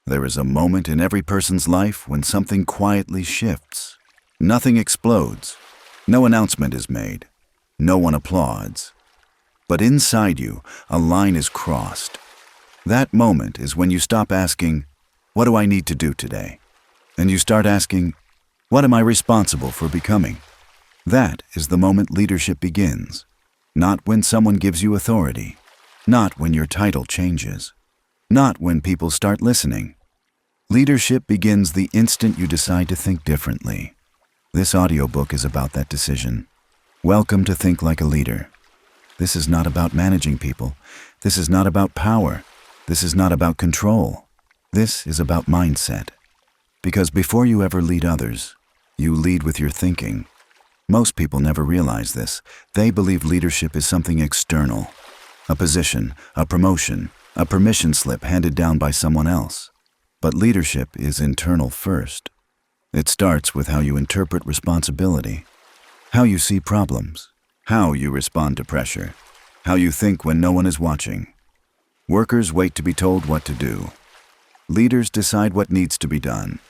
There is a moment in every person's life when something quietly shifts. Nothing explodes. No announcement is made. No one applauds. But inside you, a line is crossed. That moment is when you stop asking, "What do I need to do today?" And you start asking, "What am I responsible for becoming?" That is the moment leadership begins. Not when someone gives you authority. Not when your title changes. Not when people start listening. Leadership begins the instant you decide to think differently. This audiobook is about that decision. Welcome to Think Like a Leader. This is not about managing people. This is not about power. This is not about control. This is about mindset. Because before you ever lead others, you lead with your thinking. Most people never realize this. They believe leadership is something external. A position, a promotion, a permission slip handed down by someone else. But leadership is internal first. It starts with how you interpret responsibility, how you see problems, how you respond to pressure, how you think when no one is watching. Workers wait to be told what to do. Leaders decide what needs to be done.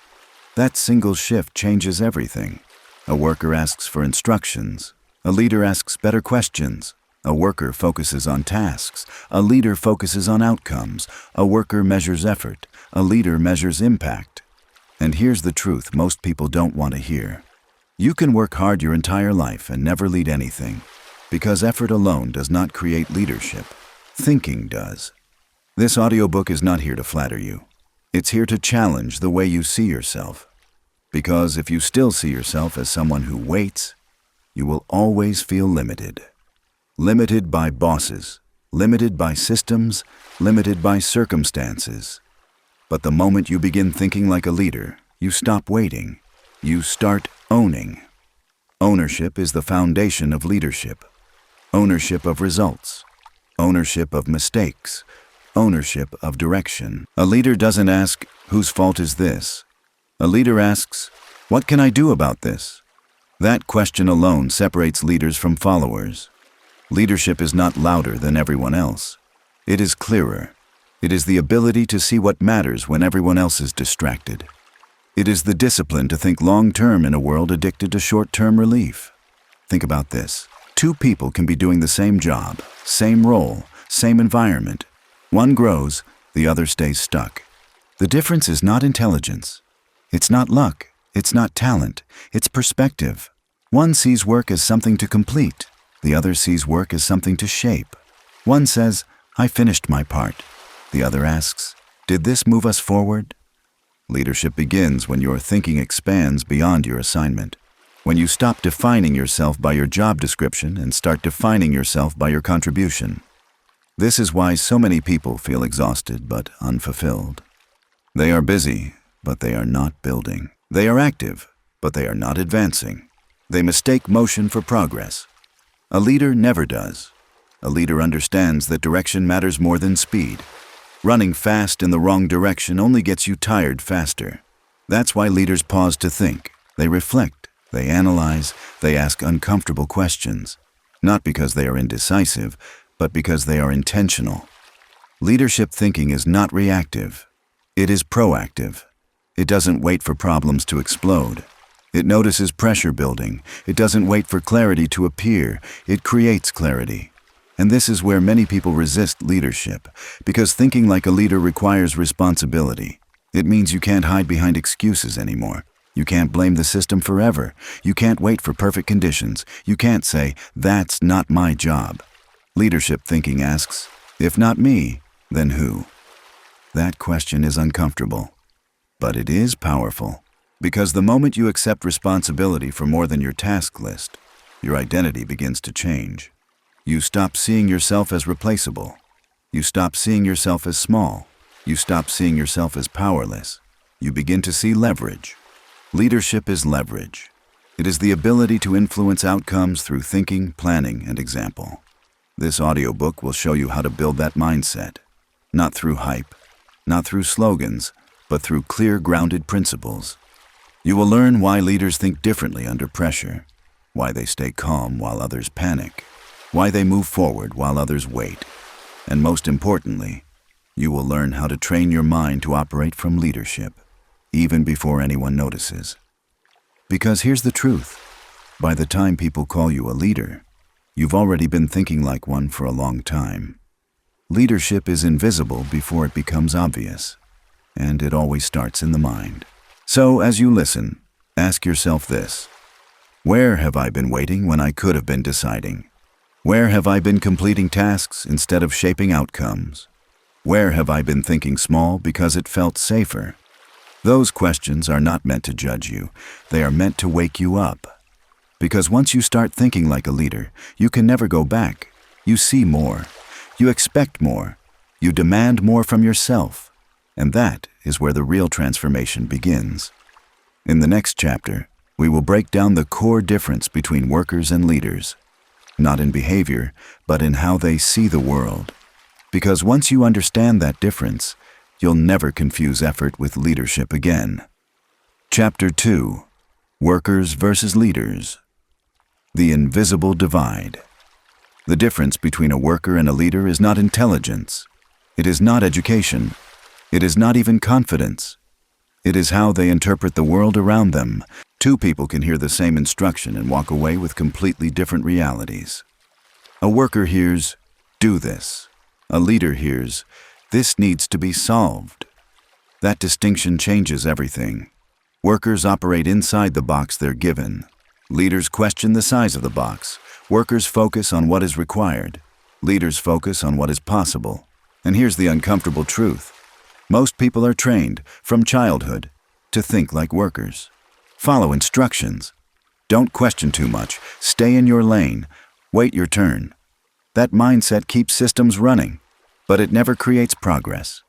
That single shift changes everything. A worker asks for instructions. A leader asks better questions. A worker focuses on tasks. A leader focuses on outcomes. A worker measures effort. A leader measures impact. And here's the truth most people don't want to hear. You can work hard your entire life and never lead anything, because effort alone does not create leadership. Thinking does. This audiobook is not here to flatter you. It's here to challenge the way you see yourself. Because if you still see yourself as someone who waits, you will always feel limited. Limited by bosses, limited by systems, limited by circumstances. But the moment you begin thinking like a leader, you stop waiting. You start owning. Ownership is the foundation of leadership. Ownership of results. Ownership of mistakes. Ownership of direction. A leader doesn't ask, "Whose fault is this?" A leader asks, "What can I do about this?" That question alone separates leaders from followers. Leadership is not louder than everyone else. It is clearer. It is the ability to see what matters when everyone else is distracted. It is the discipline to think long-term in a world addicted to short-term relief. Think about this. Two people can be doing the same job, same role, same environment. One grows, the other stays stuck. The difference is not intelligence. It's not luck. It's not talent. It's perspective. One sees work as something to complete. The other sees work as something to shape. One says, "I finished my part." The other asks, "Did this move us forward?" Leadership begins when your thinking expands beyond your assignment. When you stop defining yourself by your job description and start defining yourself by your contribution. This is why so many people feel exhausted but unfulfilled. They are busy, but they are not building. They are active, but they are not advancing. They mistake motion for progress. A leader never does. A leader understands that direction matters more than speed. Running fast in the wrong direction only gets you tired faster. That's why leaders pause to think. They reflect, they analyze, they ask uncomfortable questions. Not because they are indecisive, but because they are intentional. Leadership thinking is not reactive. It is proactive. It doesn't wait for problems to explode. It notices pressure building. It doesn't wait for clarity to appear. It creates clarity. And this is where many people resist leadership, because thinking like a leader requires responsibility. It means you can't hide behind excuses anymore. You can't blame the system forever. You can't wait for perfect conditions. You can't say, "That's not my job." Leadership thinking asks, "If not me, then who?" That question is uncomfortable, but it is powerful. Because the moment you accept responsibility for more than your task list, your identity begins to change. You stop seeing yourself as replaceable. You stop seeing yourself as small. You stop seeing yourself as powerless. You begin to see leverage. Leadership is leverage. It is the ability to influence outcomes through thinking, planning, and example. This audiobook will show you how to build that mindset, not through hype, not through slogans, but through clear, grounded principles. You will learn why leaders think differently under pressure, why they stay calm while others panic, why they move forward while others wait, and most importantly, You will learn how to train your mind to operate from leadership, even before anyone notices. Because here's the truth. By the time people call you a leader, you've already been thinking like one for a long time. Leadership is invisible before it becomes obvious, and it always starts in the mind. So, as you listen, ask yourself this: where have I been waiting when I could have been deciding? Where have I been completing tasks instead of shaping outcomes? Where have I been thinking small because it felt safer? Those questions are not meant to judge you. They are meant to wake you up. Because once you start thinking like a leader, you can never go back. You see more. You expect more. You demand more from yourself. And that is where the real transformation begins. In the next chapter, we will break down the core difference between workers and leaders, not in behavior, but in how they see the world. Because once you understand that difference, you'll never confuse effort with leadership again. Chapter 2: Workers versus Leaders. The invisible divide. The difference between a worker and a leader is not intelligence. It is not education. It is not even confidence. It is how they interpret the world around them. Two people can hear the same instruction and walk away with completely different realities. A worker hears, "Do this." A leader hears, "This needs to be solved." That distinction changes everything. Workers operate inside the box they're given. Leaders question the size of the box. Workers focus on what is required. Leaders focus on what is possible. And here's the uncomfortable truth. Most people are trained, from childhood, to think like workers. Follow instructions. Don't question too much. Stay in your lane. Wait your turn. That mindset keeps systems running, but it never creates progress.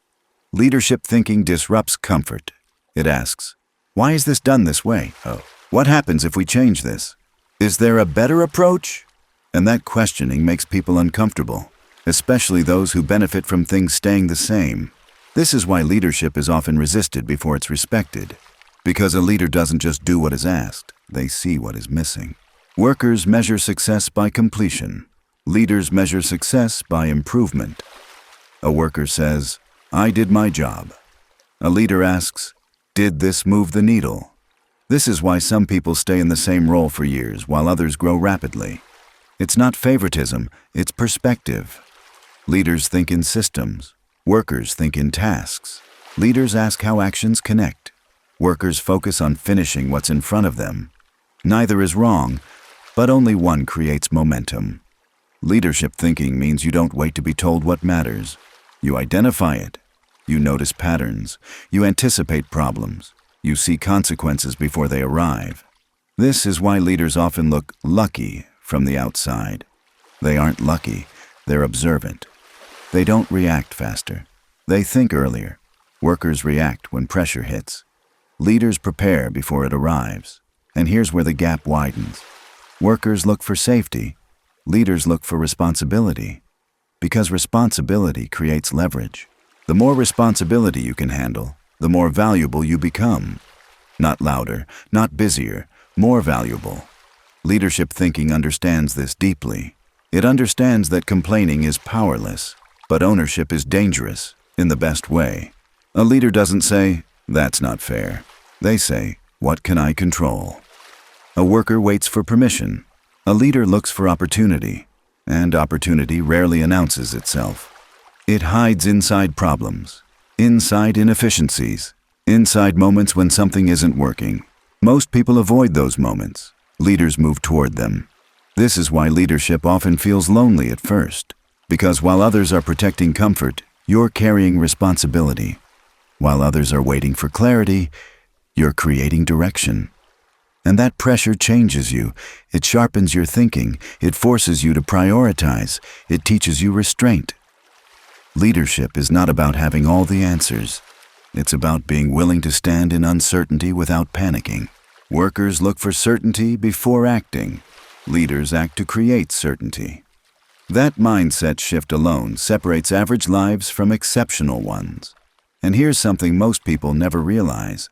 Leadership thinking disrupts comfort. It asks, "Why is this done this way? Oh, what happens if we change this? Is there a better approach?" And that questioning makes people uncomfortable, especially those who benefit from things staying the same. This is why leadership is often resisted before it's respected. Because a leader doesn't just do what is asked, they see what is missing. Workers measure success by completion. Leaders measure success by improvement. A worker says, "I did my job." A leader asks, "Did this move the needle?" This is why some people stay in the same role for years while others grow rapidly. It's not favoritism, it's perspective. Leaders think in systems. Workers think in tasks. Leaders ask how actions connect. Workers focus on finishing what's in front of them. Neither is wrong, but only one creates momentum. Leadership thinking means you don't wait to be told what matters. You identify it. You notice patterns. You anticipate problems. You see consequences before they arrive. This is why leaders often look lucky from the outside. They aren't lucky. They're observant. They don't react faster. They think earlier. Workers react when pressure hits. Leaders prepare before it arrives. And here's where the gap widens. Workers look for safety. Leaders look for responsibility. Because responsibility creates leverage. The more responsibility you can handle, the more valuable you become. Not louder, not busier, more valuable. Leadership thinking understands this deeply. It understands that complaining is powerless, but ownership is dangerous, in the best way. A leader doesn't say, "That's not fair." They say, "What can I control?" A worker waits for permission. A leader looks for opportunity, and opportunity rarely announces itself. It hides inside problems, inside inefficiencies, inside moments when something isn't working. Most people avoid those moments. Leaders move toward them. This is why leadership often feels lonely at first, because while others are protecting comfort, you're carrying responsibility. While others are waiting for clarity, you're creating direction. And that pressure changes you. It sharpens your thinking. It forces you to prioritize. It teaches you restraint. Leadership is not about having all the answers. It's about being willing to stand in uncertainty without panicking. Workers look for certainty before acting. Leaders act to create certainty. That mindset shift alone separates average lives from exceptional ones. And here's something most people never realize.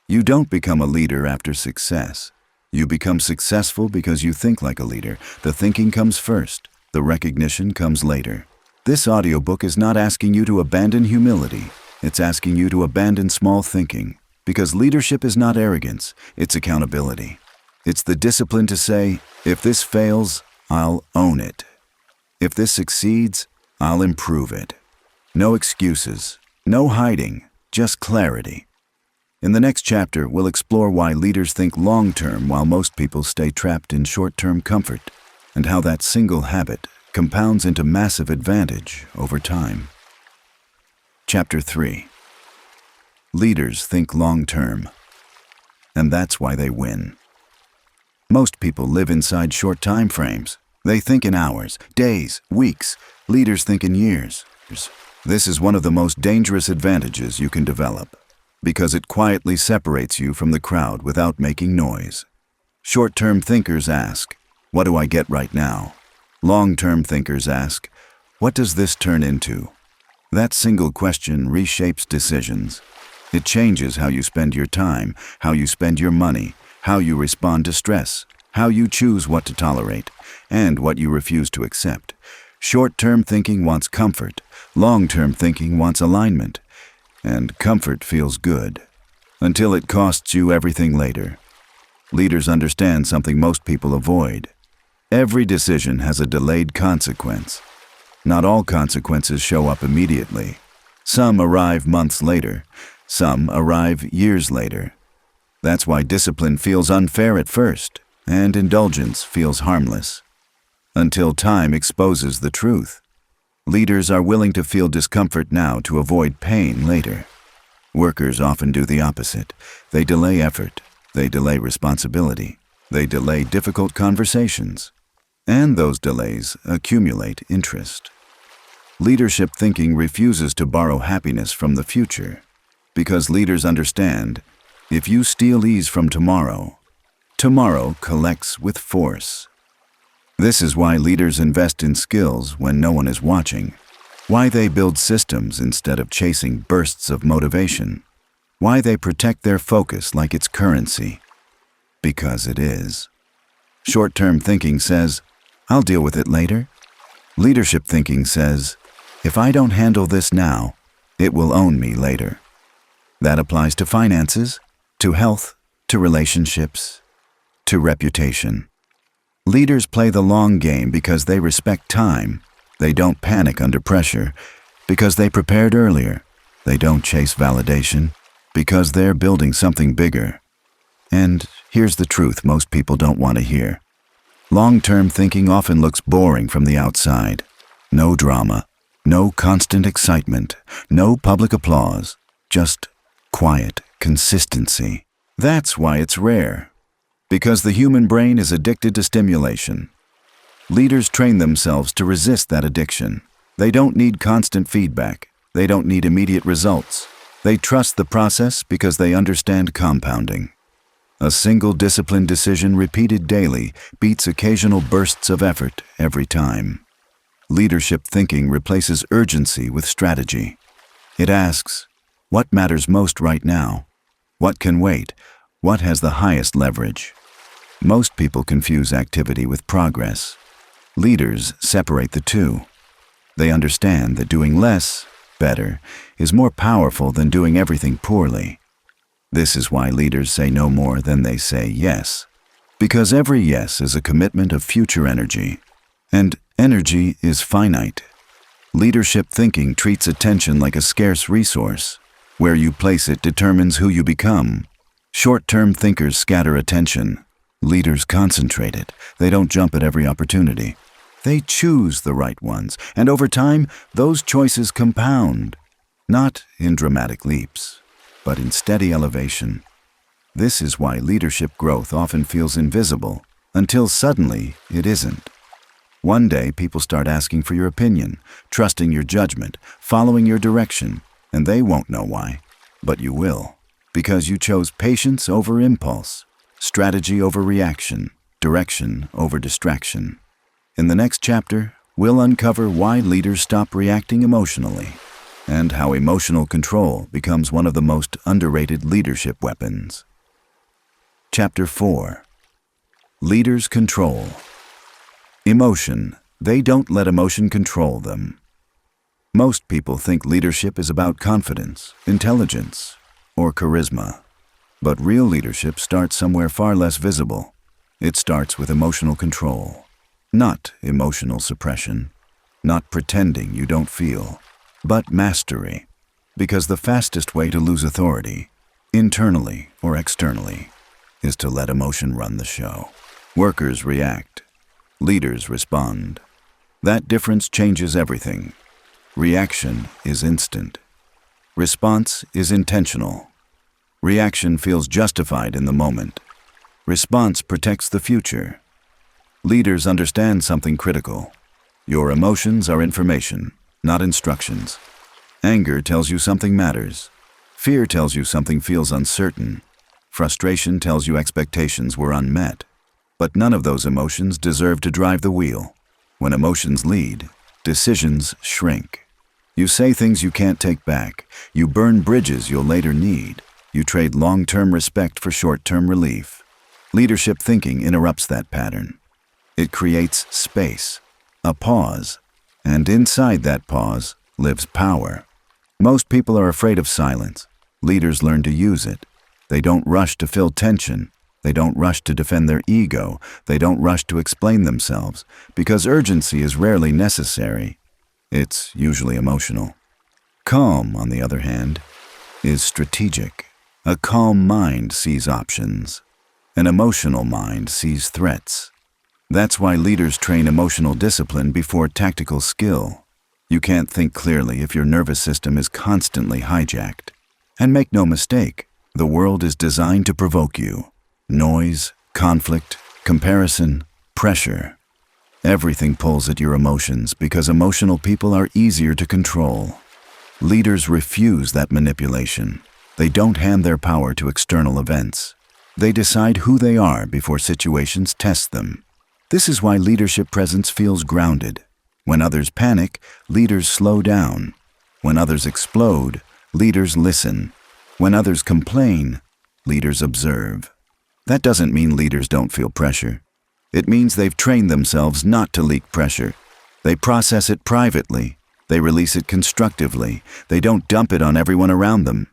You don't become a leader after success. You become successful because you think like a leader. The thinking comes first. The recognition comes later. This audiobook is not asking you to abandon humility. It's asking you to abandon small thinking, because leadership is not arrogance, it's accountability. It's the discipline to say, if this fails, I'll own it. If this succeeds, I'll improve it. No excuses, no hiding, just clarity. In the next chapter, we'll explore why leaders think long-term while most people stay trapped in short-term comfort, and how that single habit compounds into massive advantage over time. Chapter 3. Leaders think long-term, and that's why they win. Most people live inside short time frames. They think in hours, days, weeks. Leaders think in years. This is one of the most dangerous advantages you can develop, because it quietly separates you from the crowd without making noise. Short-term thinkers ask, what do I get right now? Long-term thinkers ask, what does this turn into? That single question reshapes decisions. It changes how you spend your time, how you spend your money, how you respond to stress, how you choose what to tolerate, and what you refuse to accept. Short-term thinking wants comfort, long-term thinking wants alignment, and comfort feels good, until it costs you everything later. Leaders understand something most people avoid. Every decision has a delayed consequence. Not all consequences show up immediately. Some arrive months later, some arrive years later. That's why discipline feels unfair at first, and indulgence feels harmless, until time exposes the truth. Leaders are willing to feel discomfort now to avoid pain later. Workers often do the opposite. They delay effort, they delay responsibility, they delay difficult conversations, and those delays accumulate interest. Leadership thinking refuses to borrow happiness from the future, because leaders understand, if you steal ease from tomorrow, tomorrow collects with force. This is why leaders invest in skills when no one is watching, why they build systems instead of chasing bursts of motivation, why they protect their focus like it's currency, because it is. Short-term thinking says, I'll deal with it later. Leadership thinking says, if I don't handle this now, it will own me later. That applies to finances, to health, to relationships, to reputation. Leaders play the long game because they respect time. They don't panic under pressure because they prepared earlier. They don't chase validation because they're building something bigger. And here's the truth most people don't want to hear. Long-term thinking often looks boring from the outside. No drama, no constant excitement, no public applause, just quiet consistency. That's why it's rare. Because the human brain is addicted to stimulation. Leaders train themselves to resist that addiction. They don't need constant feedback. They don't need immediate results. They trust the process because they understand compounding. A single disciplined decision repeated daily beats occasional bursts of effort every time. Leadership thinking replaces urgency with strategy. It asks, what matters most right now? What can wait? What has the highest leverage? Most people confuse activity with progress. Leaders separate the two. They understand that doing less, better, is more powerful than doing everything poorly. This is why leaders say no more than they say yes. Because every yes is a commitment of future energy. And energy is finite. Leadership thinking treats attention like a scarce resource. Where you place it determines who you become. Short-term thinkers scatter attention. Leaders concentrate it. They don't jump at every opportunity. They choose the right ones, and over time, those choices compound. Not in dramatic leaps, but in steady elevation. This is why leadership growth often feels invisible, until suddenly it isn't. One day, people start asking for your opinion, trusting your judgment, following your direction, and they won't know why, but you will, because you chose patience over impulse, strategy over reaction, direction over distraction. In the next chapter, we'll uncover why leaders stop reacting emotionally, and how emotional control becomes one of the most underrated leadership weapons. Chapter 4. Leaders control. Emotion. They don't let emotion control them. Most people think leadership is about confidence, intelligence, or charisma. But real leadership starts somewhere far less visible. It starts with emotional control, not emotional suppression, not pretending you don't feel, but mastery. Because the fastest way to lose authority, internally or externally, is to let emotion run the show. Workers react. Leaders respond. That difference changes everything. Reaction is instant. Response is intentional. Reaction feels justified in the moment. Response protects the future. Leaders understand something critical. Your emotions are information, not instructions. Anger tells you something matters. Fear tells you something feels uncertain. Frustration tells you expectations were unmet. But none of those emotions deserve to drive the wheel. When emotions lead, decisions shrink. You say things you can't take back. You burn bridges you'll later need. You trade long-term respect for short-term relief. Leadership thinking interrupts that pattern. It creates space, a pause, and inside that pause lives power. Most people are afraid of silence. Leaders learn to use it. They don't rush to fill tension. They don't rush to defend their ego. They don't rush to explain themselves, because urgency is rarely necessary. It's usually emotional. Calm, on the other hand, is strategic. A calm mind sees options. An emotional mind sees threats. That's why leaders train emotional discipline before tactical skill. You can't think clearly if your nervous system is constantly hijacked. And make no mistake, the world is designed to provoke you. Noise, conflict, comparison, pressure. Everything pulls at your emotions because emotional people are easier to control. Leaders refuse that manipulation. They don't hand their power to external events. They decide who they are before situations test them. This is why leadership presence feels grounded. When others panic, leaders slow down. When others explode, leaders listen. When others complain, leaders observe. That doesn't mean leaders don't feel pressure. It means they've trained themselves not to leak pressure. They process it privately. They release it constructively. They don't dump it on everyone around them.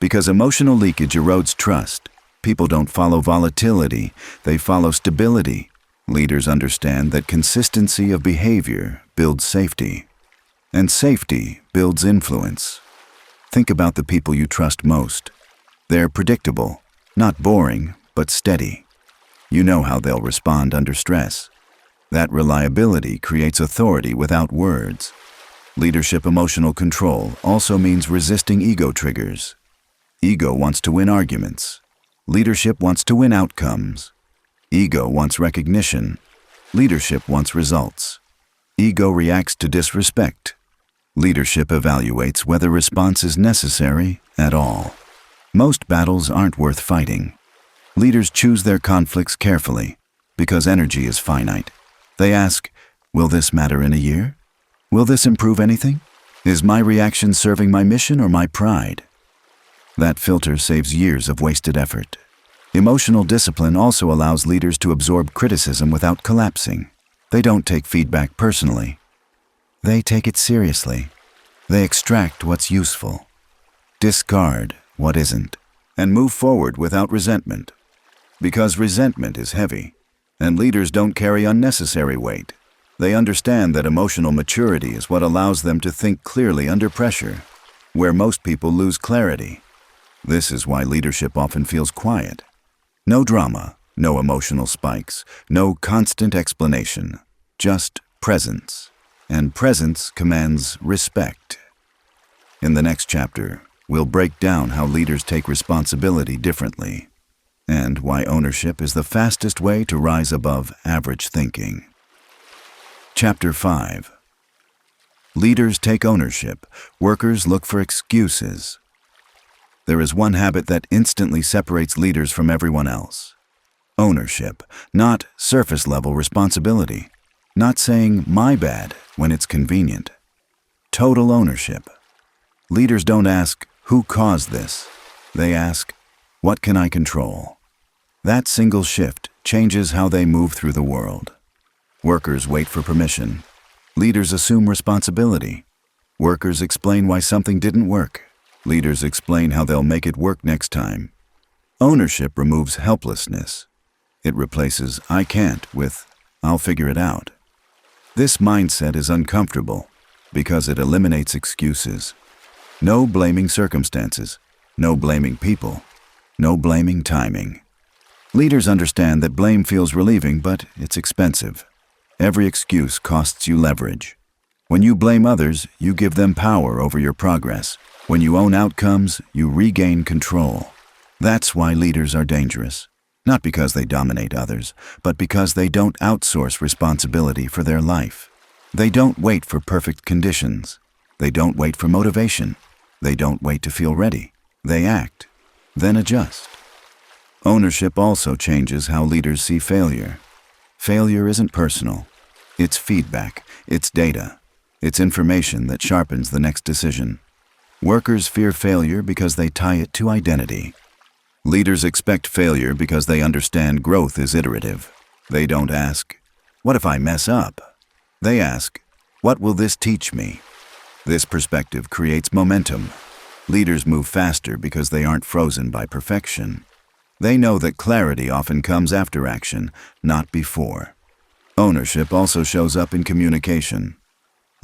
Because emotional leakage erodes trust. People don't follow volatility. They follow stability. Leaders understand that consistency of behavior builds safety. And safety builds influence. Think about the people you trust most. They're predictable, not boring, but steady. You know how they'll respond under stress. That reliability creates authority without words. Leadership emotional control also means resisting ego triggers. Ego wants to win arguments. Leadership wants to win outcomes. Ego wants recognition. Leadership wants results. Ego reacts to disrespect. Leadership evaluates whether response is necessary at all. Most battles aren't worth fighting. Leaders choose their conflicts carefully because energy is finite. They ask, will this matter in a year? Will this improve anything? Is my reaction serving my mission or my pride? That filter saves years of wasted effort. Emotional discipline also allows leaders to absorb criticism without collapsing. They don't take feedback personally. They take it seriously. They extract what's useful, discard what isn't, and move forward without resentment. Because resentment is heavy, and leaders don't carry unnecessary weight. They understand that emotional maturity is what allows them to think clearly under pressure, where most people lose clarity. This is why leadership often feels quiet. No drama, no emotional spikes, no constant explanation, just presence. And presence commands respect. In the next chapter, we'll break down how leaders take responsibility differently, and why ownership is the fastest way to rise above average thinking. Chapter 5. Leaders take ownership. Workers look for excuses. There is one habit that instantly separates leaders from everyone else. Ownership, not surface-level responsibility. Not saying, my bad, when it's convenient. Total ownership. Leaders don't ask, who caused this? They ask, what can I control? That single shift changes how they move through the world. Workers wait for permission. Leaders assume responsibility. Workers explain why something didn't work. Leaders explain how they'll make it work next time. Ownership removes helplessness. It replaces "I can't" with "I'll figure it out." This mindset is uncomfortable because it eliminates excuses. No blaming circumstances, no blaming people, no blaming timing. Leaders understand that blame feels relieving, but it's expensive. Every excuse costs you leverage. When you blame others, you give them power over your progress. When you own outcomes, you regain control. That's why leaders are dangerous. Not because they dominate others, but because they don't outsource responsibility for their life. They don't wait for perfect conditions. They don't wait for motivation. They don't wait to feel ready. They act, then adjust. Ownership also changes how leaders see failure. Failure isn't personal. It's feedback, it's data, it's information that sharpens the next decision. Workers fear failure because they tie it to identity. Leaders expect failure because they understand growth is iterative. They don't ask, "What if I mess up?" They ask, "What will this teach me?" This perspective creates momentum. Leaders move faster because they aren't frozen by perfection. They know that clarity often comes after action, not before. Ownership also shows up in communication.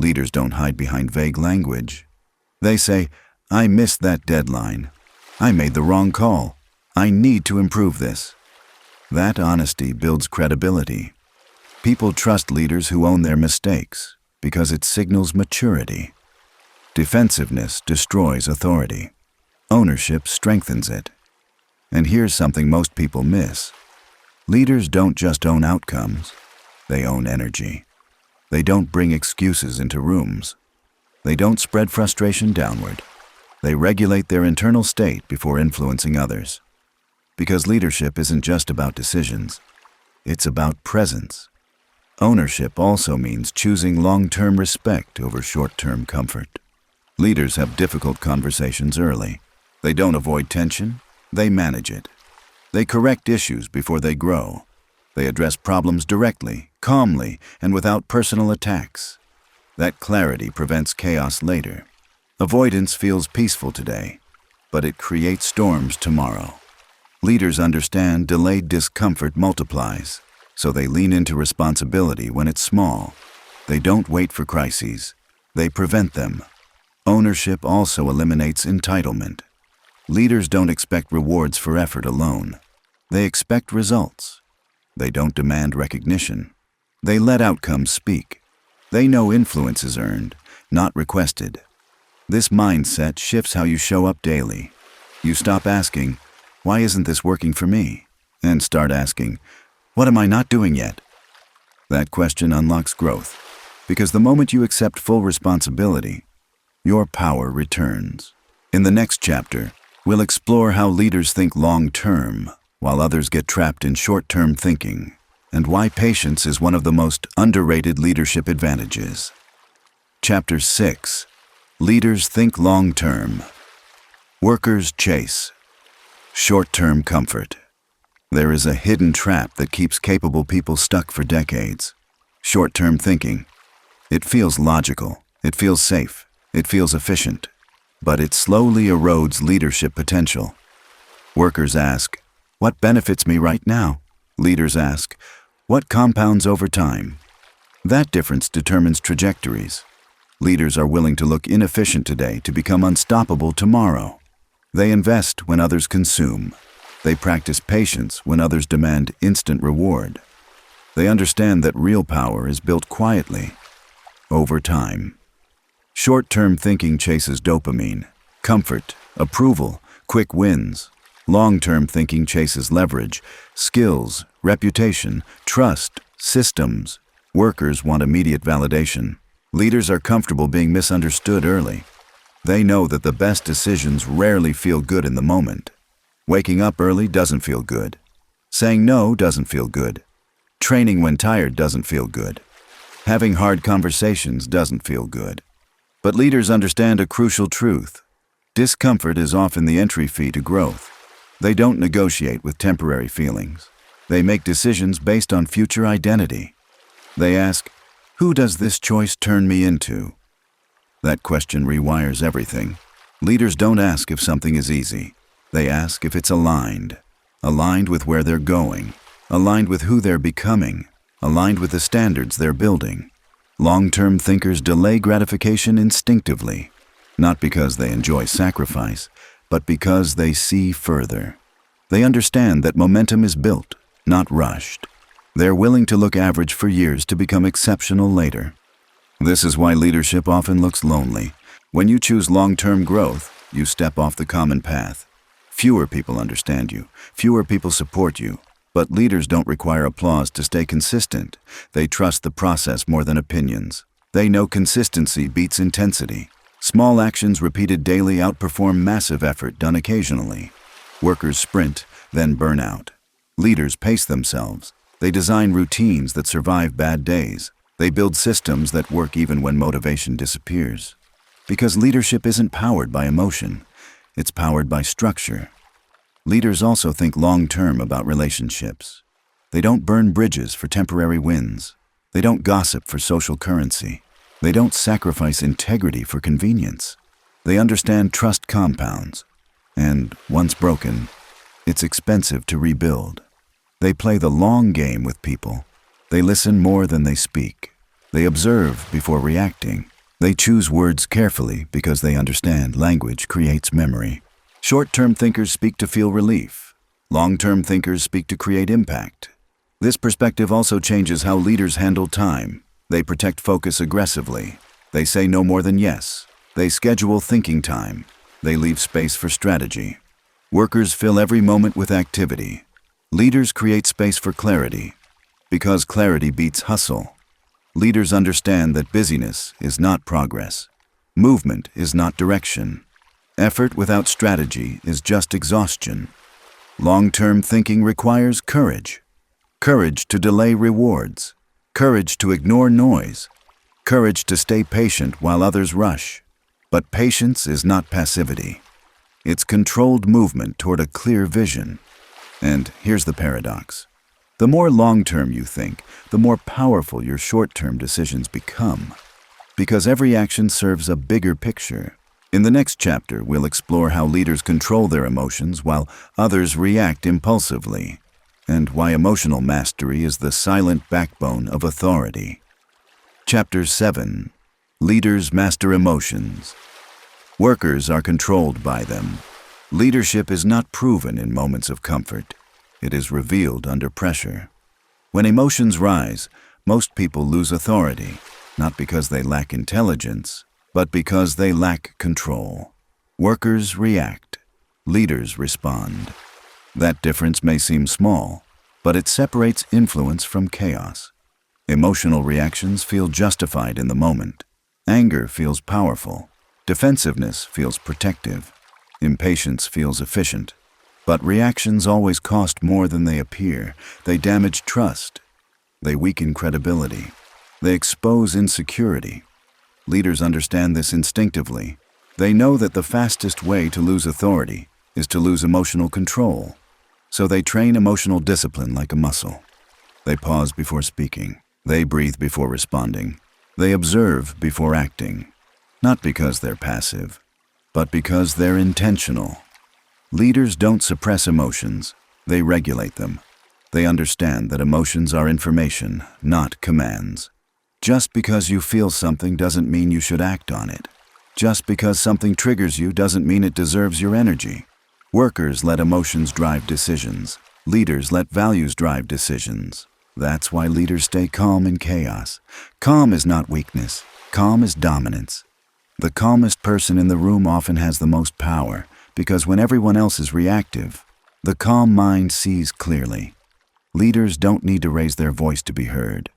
Leaders don't hide behind vague language. They say, "I missed that deadline. I made the wrong call. I need to improve this." That honesty builds credibility. People trust leaders who own their mistakes because it signals maturity. Defensiveness destroys authority. Ownership strengthens it. And here's something most people miss. Leaders don't just own outcomes. They own energy. They don't bring excuses into rooms. They don't spread frustration downward. They regulate their internal state before influencing others. Because leadership isn't just about decisions. It's about presence. Ownership also means choosing long-term respect over short-term comfort. Leaders have difficult conversations early. They don't avoid tension. They manage it. They correct issues before they grow. They address problems directly, calmly, and without personal attacks. That clarity prevents chaos later. Avoidance feels peaceful today, but it creates storms tomorrow. Leaders understand delayed discomfort multiplies, so they lean into responsibility when it's small. They don't wait for crises. They prevent them. Ownership also eliminates entitlement. Leaders don't expect rewards for effort alone. They expect results. They don't demand recognition. They let outcomes speak. They know influence is earned, not requested. This mindset shifts how you show up daily. You stop asking, "Why isn't this working for me?" and start asking, "What am I not doing yet?" That question unlocks growth, because the moment you accept full responsibility, your power returns. In the next chapter, we'll explore how leaders think long-term while others get trapped in short-term thinking, and why patience is one of the most underrated leadership advantages. Chapter 6. Leaders think long-term. Workers chase short-term comfort. There is a hidden trap that keeps capable people stuck for decades. Short-term thinking. It feels logical. It feels safe. It feels efficient. But it slowly erodes leadership potential. Workers ask, "What benefits me right now?" Leaders ask, "What compounds over time?" That difference determines trajectories. Leaders are willing to look inefficient today to become unstoppable tomorrow. They invest when others consume. They practice patience when others demand instant reward. They understand that real power is built quietly, over time. Short-term thinking chases dopamine, comfort, approval, quick wins. Long-term thinking chases leverage, skills, reputation, trust, systems. Workers want immediate validation. Leaders are comfortable being misunderstood early. They know that the best decisions rarely feel good in the moment. Waking up early doesn't feel good. Saying no doesn't feel good. Training when tired doesn't feel good. Having hard conversations doesn't feel good. But leaders understand a crucial truth. Discomfort is often the entry fee to growth. They don't negotiate with temporary feelings. They make decisions based on future identity. They ask, "Who does this choice turn me into?" That question rewires everything. Leaders don't ask if something is easy. They ask if it's aligned. Aligned with where they're going. Aligned with who they're becoming. Aligned with the standards they're building. Long-term thinkers delay gratification instinctively, not because they enjoy sacrifice, but because they see further. They understand that momentum is built, not rushed. They're willing to look average for years to become exceptional later. This is why leadership often looks lonely. When you choose long-term growth, you step off the common path. Fewer people understand you. Fewer people support you. But leaders don't require applause to stay consistent. They trust the process more than opinions. They know consistency beats intensity. Small actions repeated daily outperform massive effort done occasionally. Workers sprint, then burn out. Leaders pace themselves. They design routines that survive bad days. They build systems that work even when motivation disappears. Because leadership isn't powered by emotion. It's powered by structure. Leaders also think long-term about relationships. They don't burn bridges for temporary wins. They don't gossip for social currency. They don't sacrifice integrity for convenience. They understand trust compounds. And once broken, it's expensive to rebuild. They play the long game with people. They listen more than they speak. They observe before reacting. They choose words carefully because they understand language creates memory. Short-term thinkers speak to feel relief. Long-term thinkers speak to create impact. This perspective also changes how leaders handle time. They protect focus aggressively. They say no more than yes. They schedule thinking time. They leave space for strategy. Workers fill every moment with activity. Leaders create space for clarity. Because clarity beats hustle. Leaders understand that busyness is not progress. Movement is not direction. Effort without strategy is just exhaustion. Long-term thinking requires courage. Courage to delay rewards. Courage to ignore noise. Courage to stay patient while others rush. But patience is not passivity. It's controlled movement toward a clear vision. And here's the paradox. The more long-term you think, the more powerful your short-term decisions become. Because every action serves a bigger picture. In the next chapter, we'll explore how leaders control their emotions while others react impulsively, and why emotional mastery is the silent backbone of authority. Chapter 7. Leaders master emotions. Workers are controlled by them. Leadership is not proven in moments of comfort. It is revealed under pressure. When emotions rise, most people lose authority, not because they lack intelligence, but because they lack control. Workers react. Leaders respond. That difference may seem small, but it separates influence from chaos. Emotional reactions feel justified in the moment. Anger feels powerful. Defensiveness feels protective. Impatience feels efficient. But reactions always cost more than they appear. They damage trust. They weaken credibility. They expose insecurity. Leaders understand this instinctively. They know that the fastest way to lose authority is to lose emotional control. So they train emotional discipline like a muscle. They pause before speaking. They breathe before responding. They observe before acting. Not because they're passive, but because they're intentional. Leaders don't suppress emotions. They regulate them. They understand that emotions are information, not commands. Just because you feel something doesn't mean you should act on it. Just because something triggers you doesn't mean it deserves your energy. Workers let emotions drive decisions. Leaders let values drive decisions. That's why leaders stay calm in chaos. Calm is not weakness. Calm is dominance. The calmest person in the room often has the most power, because when everyone else is reactive, the calm mind sees clearly. Leaders don't need to raise their voice to be heard.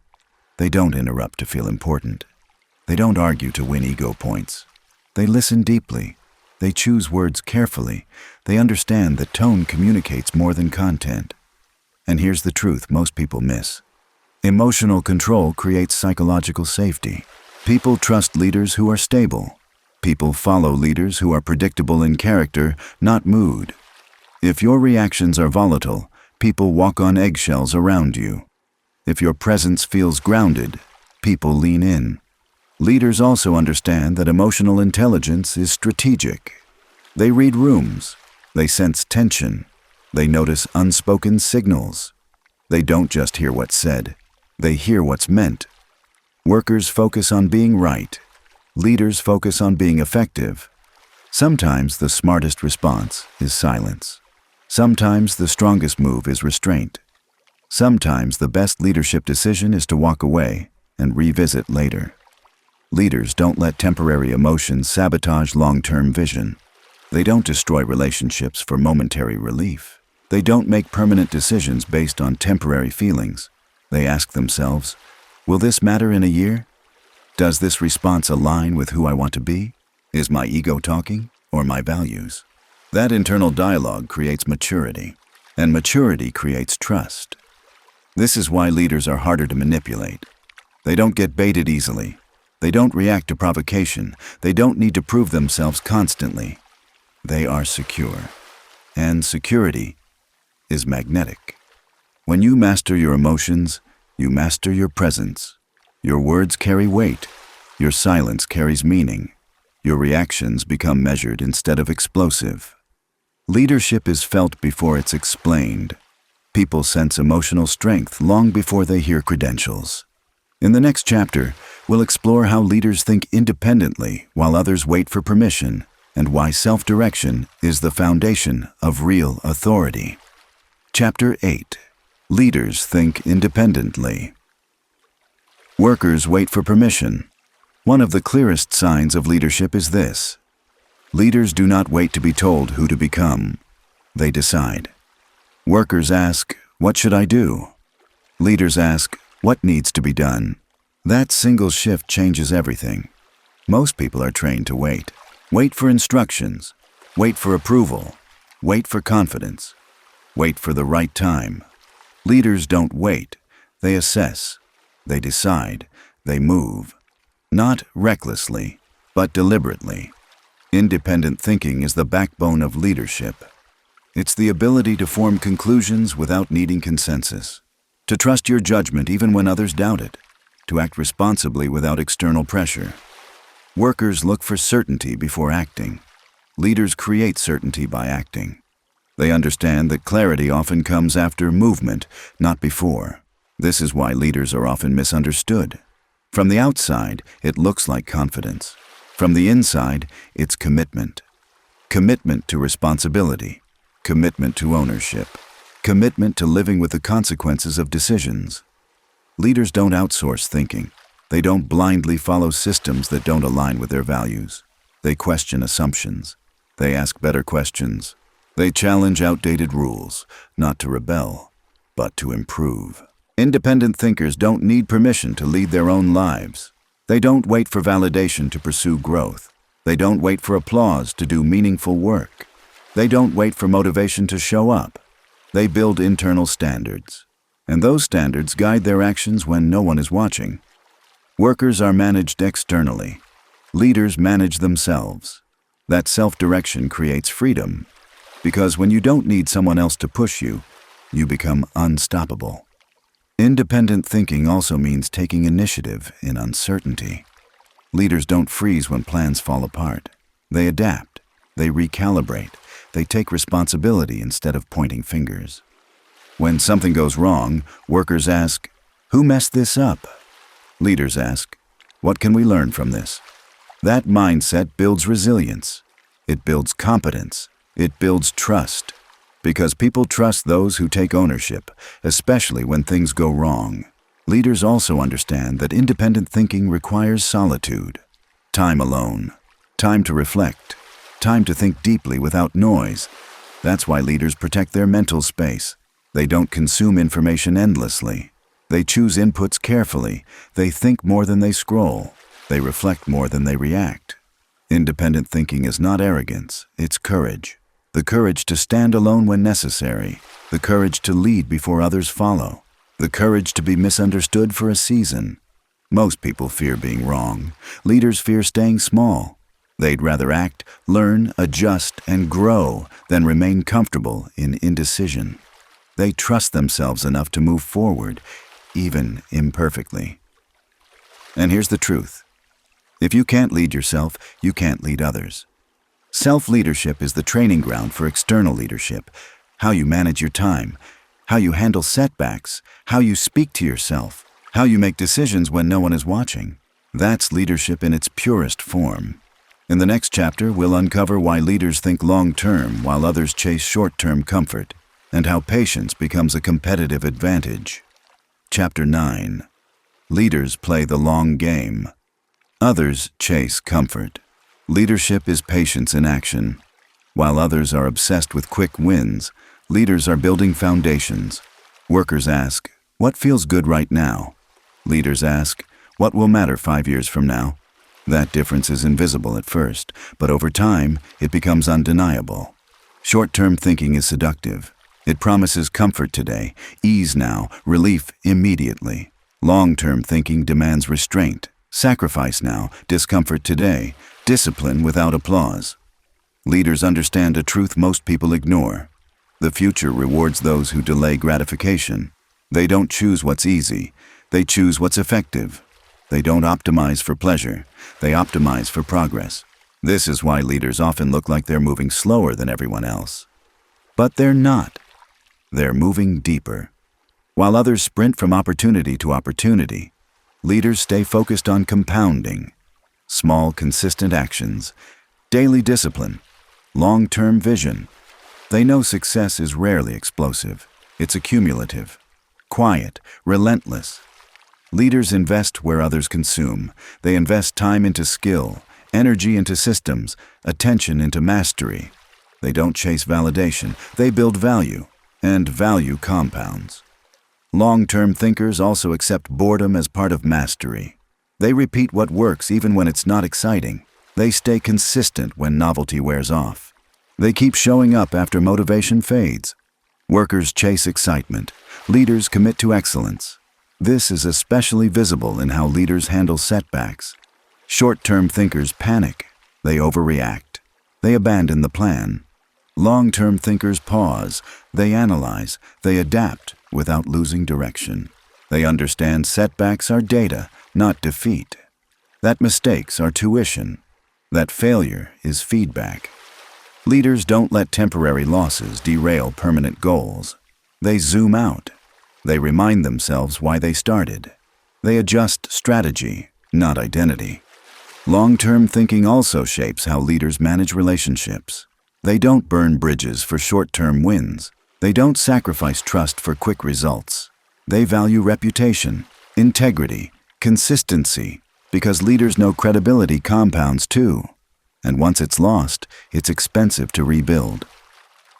They don't interrupt to feel important. They don't argue to win ego points. They listen deeply. They choose words carefully. They understand that tone communicates more than content. And here's the truth most people miss. Emotional control creates psychological safety. People trust leaders who are stable. People follow leaders who are predictable in character, not mood. If your reactions are volatile, people walk on eggshells around you. If your presence feels grounded, people lean in. Leaders also understand that emotional intelligence is strategic. They read rooms. They sense tension. They notice unspoken signals. They don't just hear what's said. They hear what's meant. Workers focus on being right. Leaders focus on being effective. Sometimes the smartest response is silence. Sometimes the strongest move is restraint. Sometimes the best leadership decision is to walk away and revisit later. Leaders don't let temporary emotions sabotage long-term vision. They don't destroy relationships for momentary relief. They don't make permanent decisions based on temporary feelings. They ask themselves, will this matter in a year? Does this response align with who I want to be? Is my ego talking or my values? That internal dialogue creates maturity, and maturity creates trust. This is why leaders are harder to manipulate. They don't get baited easily. They don't react to provocation. They don't need to prove themselves constantly. They are secure. And security is magnetic. When you master your emotions, you master your presence. Your words carry weight. Your silence carries meaning. Your reactions become measured instead of explosive. Leadership is felt before it's explained. People sense emotional strength long before they hear credentials. In the next chapter, we'll explore how leaders think independently while others wait for permission, and why self-direction is the foundation of real authority. Chapter 8. Leaders think independently. Workers wait for permission. One of the clearest signs of leadership is this. Leaders do not wait to be told who to become. They decide. Workers ask, "What should I do?" Leaders ask, "What needs to be done?" That single shift changes everything. Most people are trained to wait. Wait for instructions. Wait for approval. Wait for confidence. Wait for the right time. Leaders don't wait. They assess. They decide. They move. Not recklessly, but deliberately. Independent thinking is the backbone of leadership. It's the ability to form conclusions without needing consensus. To trust your judgment even when others doubt it. To act responsibly without external pressure. Workers look for certainty before acting. Leaders create certainty by acting. They understand that clarity often comes after movement, not before. This is why leaders are often misunderstood. From the outside, it looks like confidence. From the inside, it's commitment. Commitment to responsibility. Commitment to ownership. Commitment to living with the consequences of decisions. Leaders don't outsource thinking. They don't blindly follow systems that don't align with their values. They question assumptions. They ask better questions. They challenge outdated rules, not to rebel, but to improve. Independent thinkers don't need permission to lead their own lives. They don't wait for validation to pursue growth. They don't wait for applause to do meaningful work. They don't wait for motivation to show up. They build internal standards. And those standards guide their actions when no one is watching. Workers are managed externally. Leaders manage themselves. That self-direction creates freedom. Because when you don't need someone else to push you, you become unstoppable. Independent thinking also means taking initiative in uncertainty. Leaders don't freeze when plans fall apart. They adapt. They recalibrate. They take responsibility instead of pointing fingers. When something goes wrong, workers ask, "Who messed this up?" Leaders ask, "What can we learn from this?" That mindset builds resilience. It builds competence. It builds trust. Because people trust those who take ownership, especially when things go wrong. Leaders also understand that independent thinking requires solitude. Time alone. Time to reflect. Time to think deeply without noise. That's why leaders protect their mental space. They don't consume information endlessly. They choose inputs carefully. They think more than they scroll. They reflect more than they react. Independent thinking is not arrogance, it's courage. The courage to stand alone when necessary. The courage to lead before others follow. The courage to be misunderstood for a season. Most people fear being wrong. Leaders fear staying small. They'd rather act, learn, adjust, and grow than remain comfortable in indecision. They trust themselves enough to move forward, even imperfectly. And here's the truth. If you can't lead yourself, you can't lead others. Self-leadership is the training ground for external leadership. How you manage your time, how you handle setbacks, how you speak to yourself, how you make decisions when no one is watching. That's leadership in its purest form. In the next chapter, we'll uncover why leaders think long-term while others chase short-term comfort, and how patience becomes a competitive advantage. Chapter 9. Leaders play the long game. Others chase comfort. Leadership is patience in action. While others are obsessed with quick wins, leaders are building foundations. Workers ask, "What feels good right now?" Leaders ask, "What will matter 5 years from now?" That difference is invisible at first, but over time, it becomes undeniable. Short-term thinking is seductive. It promises comfort today, ease now, relief immediately. Long-term thinking demands restraint, sacrifice now, discomfort today, discipline without applause. Leaders understand a truth most people ignore. The future rewards those who delay gratification. They don't choose what's easy. They choose what's effective. They don't optimize for pleasure. They optimize for progress. This is why leaders often look like they're moving slower than everyone else. But they're not. They're moving deeper. While others sprint from opportunity to opportunity, leaders stay focused on compounding. Small, consistent actions, daily discipline, long-term vision. They know success is rarely explosive. It's accumulative, quiet, relentless. Leaders invest where others consume. They invest time into skill, energy into systems, attention into mastery. They don't chase validation. They build value, and value compounds. Long-term thinkers also accept boredom as part of mastery. They repeat what works even when it's not exciting. They stay consistent when novelty wears off. They keep showing up after motivation fades. Workers chase excitement. Leaders commit to excellence. This is especially visible in how leaders handle setbacks. Short-term thinkers panic. They overreact. They abandon the plan. Long-term thinkers pause. They analyze. They adapt without losing direction. They understand setbacks are data, not defeat. That mistakes are tuition. That failure is feedback. Leaders don't let temporary losses derail permanent goals. They zoom out. They remind themselves why they started. They adjust strategy, not identity. Long-term thinking also shapes how leaders manage relationships. They don't burn bridges for short-term wins. They don't sacrifice trust for quick results. They value reputation, integrity, consistency, because leaders know credibility compounds too. And once it's lost, it's expensive to rebuild.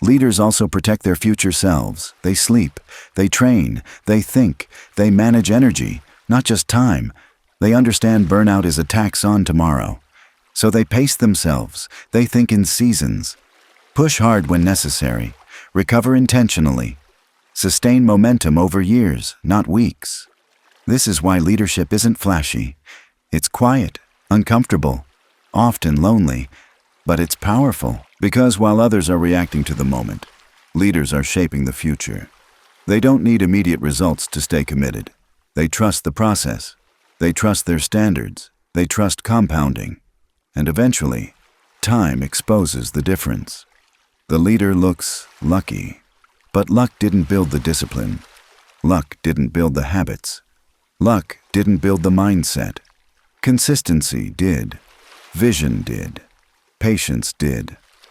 Leaders also protect their future selves. They sleep, they train, they think, they manage energy, not just time. They understand burnout is a tax on tomorrow. So they pace themselves. They think in seasons. Push hard when necessary. Recover intentionally. Sustain momentum over years, not weeks. This is why leadership isn't flashy. It's quiet, uncomfortable, often lonely, but it's powerful. Because while others are reacting to the moment, leaders are shaping the future. They don't need immediate results to stay committed. They trust the process. They trust their standards. They trust compounding. And eventually, time exposes the difference. The leader looks lucky. But luck didn't build the discipline. Luck didn't build the habits. Luck didn't build the mindset. Consistency did. Vision did. Patience did.